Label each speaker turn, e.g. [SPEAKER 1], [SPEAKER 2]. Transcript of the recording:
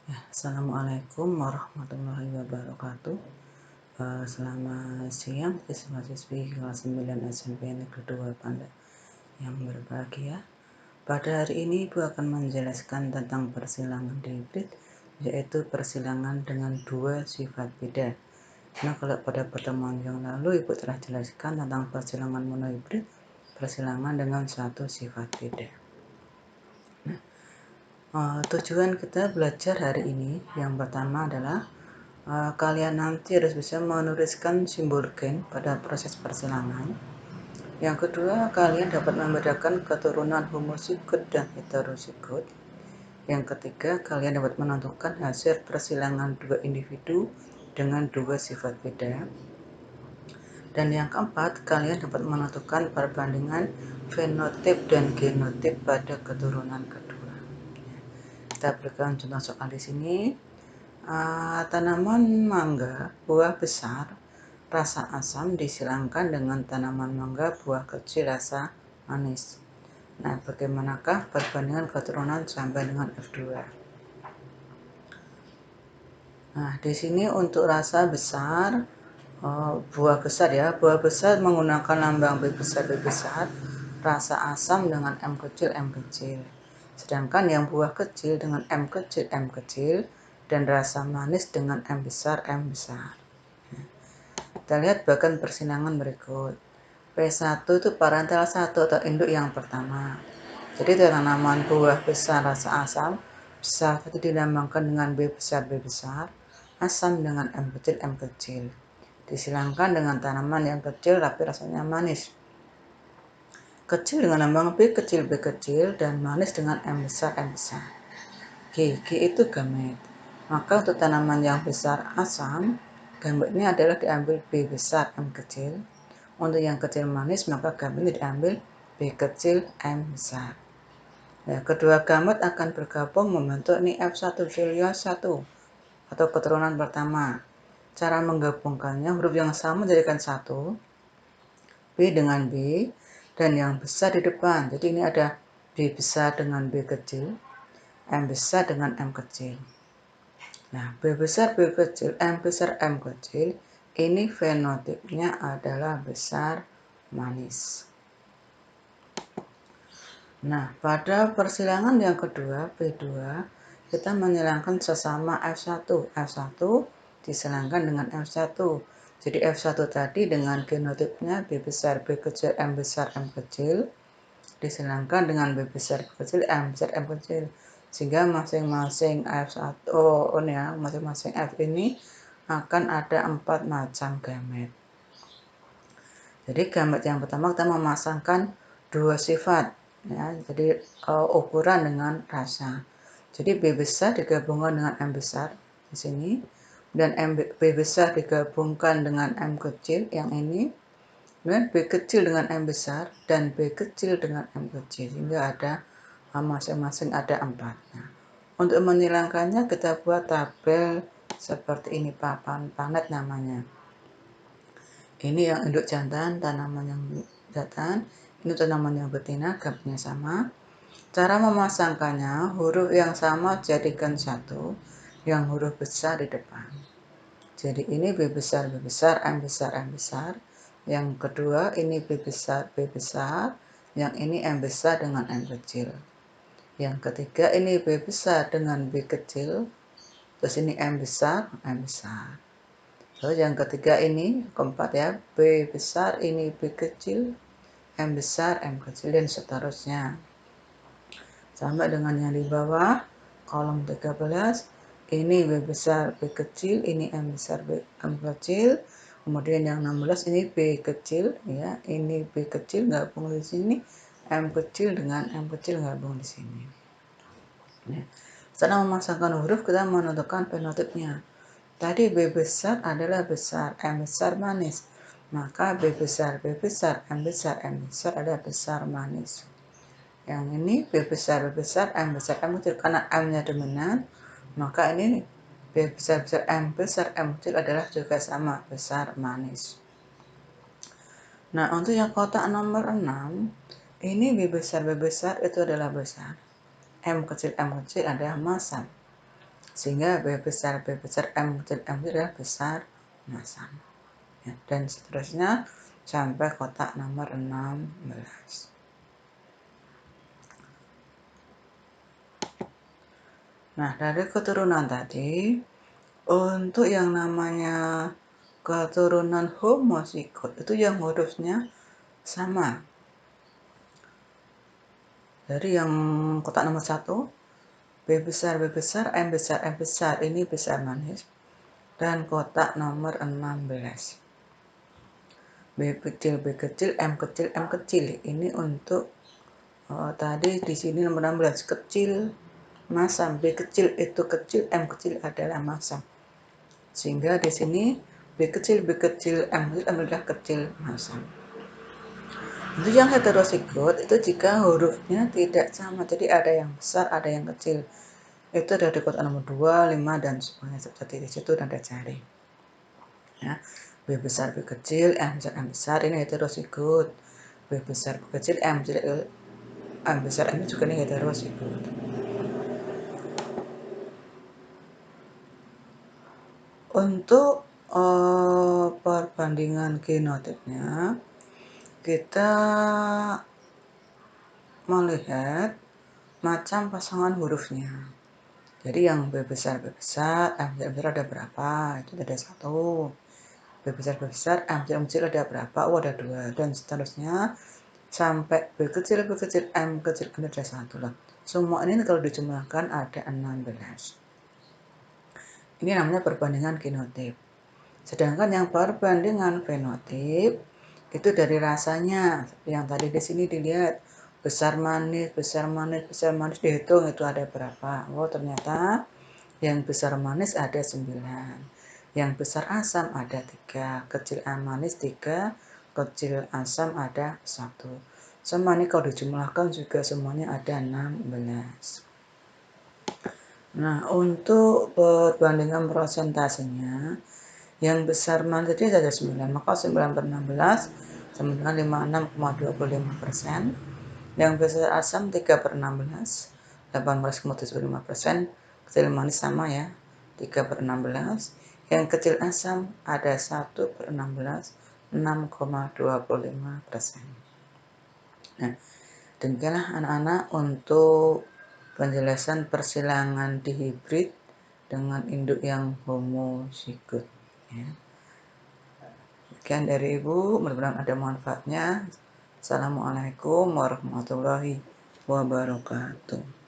[SPEAKER 1] Assalamualaikum warahmatullahi wabarakatuh. Selamat siang siswa-siswi kelas 9 SMP Negeri 2 Panda yang berbahagia. Pada hari ini Ibu akan menjelaskan tentang persilangan hibrid, yaitu persilangan dengan dua sifat beda. Nah, kalau pada pertemuan yang lalu Ibu telah jelaskan tentang persilangan monohibrid, persilangan dengan satu sifat beda. Tujuan kita belajar hari ini yang pertama adalah kalian nanti harus bisa menuliskan simbol gen pada proses persilangan. Yang kedua, kalian dapat membedakan keturunan homozigot dan heterozigot. Yang ketiga, kalian dapat menentukan hasil persilangan dua individu dengan dua sifat beda. Dan yang keempat, kalian dapat menentukan perbandingan fenotip dan genotip pada keturunan kedua. Kita berikan contoh soal di sini. Tanaman mangga buah besar rasa asam disilangkan dengan tanaman mangga buah kecil rasa manis. Nah, bagaimanakah perbandingan keturunan sampai dengan F2? Nah, di sini untuk rasa besar, buah besar ya, buah besar menggunakan lambang B besar, rasa asam dengan M kecil. Sedangkan yang buah kecil dengan M kecil, dan rasa manis dengan M besar. Kita lihat bagian persilangan berikut. P1 itu parental 1 atau induk yang pertama. Jadi tanaman buah besar rasa asam, besar itu dilambangkan dengan B besar, asam dengan M kecil. Disilangkan dengan tanaman yang kecil tapi rasanya manis. Kecil dengan lambang B kecil, dan manis dengan M besar. G itu gamet. Maka untuk tanaman yang besar asam, gametnya adalah diambil B besar M kecil. Untuk yang kecil manis, maka gametnya diambil B kecil M besar. Nah, kedua gamet akan bergabung membentuk ini F1 filial 1 atau keturunan pertama. Cara menggabungkannya, huruf yang sama jadikan 1, B dengan B, dan yang besar di depan. Jadi ini ada B besar dengan B kecil, M besar dengan M kecil. Nah, B besar B kecil, M besar M kecil, ini fenotipnya adalah besar manis. Nah, pada persilangan yang kedua, P2, kita menyilangkan sesama F1. F1 disilangkan dengan F1. Jadi F1 tadi dengan genotipnya B besar B kecil M besar M kecil, disilangkan dengan B besar B kecil M besar M kecil. Sehingga masing-masing F1, masing-masing F ini akan ada 4 macam gamet. Jadi gamet yang pertama kita memasangkan dua sifat, ya. Jadi ukuran dengan rasa. Jadi B besar digabungkan dengan M besar di sini, dan B besar digabungkan dengan M kecil yang ini, dan B kecil dengan M besar, dan B kecil dengan M kecil, sehingga ada masing-masing ada 4. Nah, untuk menghilangkannya kita buat tabel seperti ini, papan planet namanya. Ini yang induk jantan, tanaman yang jantan, ini tanaman yang betina, gametnya sama. Cara memasangkannya, huruf yang sama jadikan 1, yang huruf besar di depan. Jadi ini B besar, M besar. Yang kedua ini B besar, yang ini M besar dengan M kecil. Yang ketiga ini B besar dengan B kecil, terus ini M besar. Terus yang ketiga ini, keempat ya, B besar, ini B kecil, M besar, M kecil, dan seterusnya. Sampai dengan yang di bawah, kolom 13, ini B besar, B kecil, ini M besar, M kecil, kemudian yang 16 ini B kecil, ya, ini B kecil gabung di sini, M kecil dengan M kecil gabung di sini. Ya. Setelah memasangkan huruf, kita menentukan fenotipnya. Tadi B besar adalah besar, M besar manis. Maka B besar, M besar adalah besar manis. Yang ini B besar, M besar, M kecil. Karena M-nya dominan, maka ini B besar, M kecil adalah juga sama, besar manis. Nah, untuk yang kotak nomor 6, ini B besar itu adalah besar. M kecil adalah masam. Sehingga B besar M kecil adalah besar masam. Ya, dan seterusnya sampai kotak nomor 16. Nah, dari keturunan tadi, untuk yang namanya keturunan homozigot itu yang hurufnya sama. Dari yang kotak nomor 1, B besar, M besar, ini besar manis. Dan kotak nomor 16. B kecil, M kecil. Ini untuk tadi di sini nomor 16 kecil masam. B kecil itu kecil, M kecil adalah masam. Sehingga di sini B kecil, M kecil adalah kecil masam. Untuk yang heterozigot itu jika hurufnya tidak sama, jadi ada yang besar, ada yang kecil. Itu ada di kotak nomor 2, 5, dan semuanya seperti di situ Anda cari. Ya. B besar, B kecil, M besar, ini heterozigot. B besar, B kecil, M besar, M juga ini heterozigot. Untuk perbandingan genotipnya, kita melihat macam pasangan hurufnya. Jadi yang B besar, M besar ada berapa? Itu ada 1. B besar, M kecil ada berapa? Oh, ada 2. Dan seterusnya sampai B kecil, M kecil ada 1 lah. Semua ini kalau dijumlahkan ada 16. Ini namanya perbandingan genotip. Sedangkan yang perbandingan fenotip itu dari rasanya. Yang tadi di sini dilihat besar manis, dihitung itu ada berapa. Oh, ternyata yang besar manis ada 9. Yang besar asam ada 3, kecil manis 3, kecil asam ada 1. Semua ini kalau dijumlahkan juga semuanya ada 16. Nah, untuk perbandingan prosentasenya, yang besar manis tadi ada 9, maka 9 per 16 sama dengan 56,25%. Yang besar asam 3 per 16, 18,75%. Kecil manis sama ya, 3 per 16. Yang kecil asam ada 1 per 16, 6,25%. Nah, demikianlah anak-anak untuk penjelasan persilangan dihibrid dengan induk yang homozigot. Ya. Sekian dari Ibu, mudah-mudahan ada manfaatnya. Assalamualaikum warahmatullahi wabarakatuh.